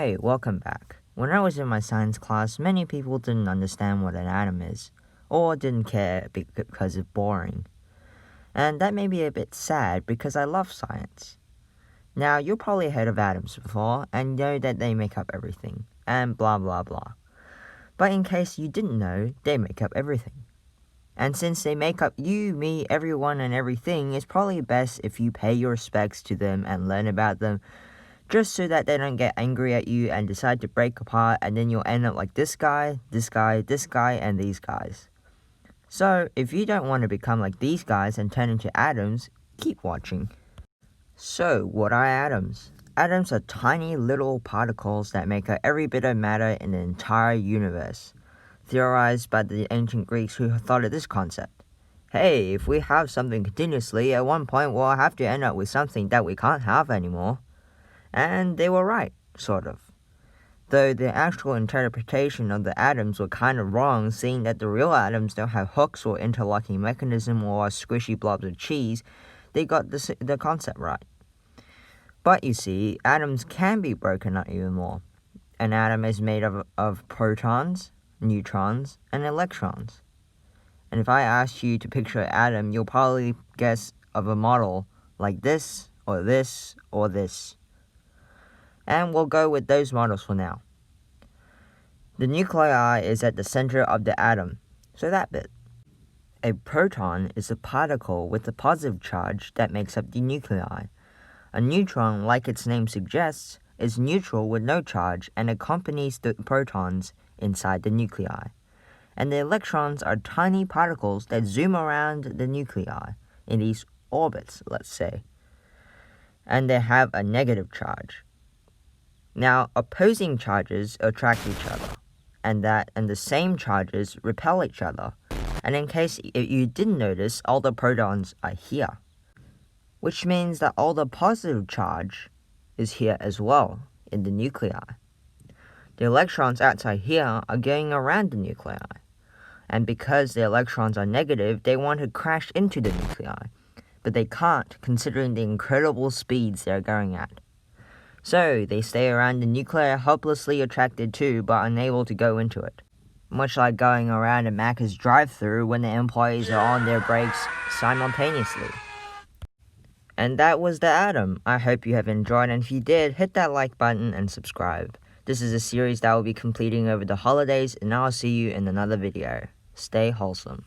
Hey, welcome back. When I was in my science class, many people didn't understand what an atom is, or didn't care because it's boring. And that made me a bit sad because I love science. Now, you've probably heard of atoms before, and know that they make up everything, and blah blah blah. But in case you didn't know, they make up everything. And since they make up you, me, everyone, and everything, it's probably best if you pay your respects to them and learn about them, just so that they don't get angry at you and decide to break apart, and then you'll end up like this guy, this guy, this guy, and these guys. So, if you don't want to become like these guys and turn into atoms, keep watching. So, what are atoms? Atoms are tiny little particles that make up every bit of matter in the entire universe, theorized by the ancient Greeks who thought of this concept. Hey, if we have something continuously, at one point we'll have to end up with something that we can't have anymore. And they were right, sort of. Though the actual interpretation of the atoms were kind of wrong, seeing that the real atoms don't have hooks or interlocking mechanism or are squishy blobs of cheese, they got the concept right. But you see, atoms can be broken up even more. An atom is made of protons, neutrons, and electrons. And if I asked you to picture an atom, you'll probably guess of a model like this, or this, or this. And we'll go with those models for now. The nuclei is at the center of the atom, so that bit. A proton is a particle with a positive charge that makes up the nuclei. A neutron, like its name suggests, is neutral with no charge and accompanies the protons inside the nuclei. And the electrons are tiny particles that zoom around the nuclei in these orbits, let's say. And they have a negative charge. Now, opposing charges attract each other, and the same charges repel each other. And in case you didn't notice, all the protons are here, which means that all the positive charge is here as well, in the nuclei. The electrons outside here are going around the nuclei, and because the electrons are negative, they want to crash into the nuclei, but they can't, considering the incredible speeds they're going at. So, they stay around the nuclei hopelessly attracted to, but unable to go into it. Much like going around a Macca's drive-thru when the employees are on their breaks simultaneously. And that was the atom. I hope you have enjoyed, and if you did, hit that like button and subscribe. This is a series that I will be completing over the holidays, and I'll see you in another video. Stay wholesome.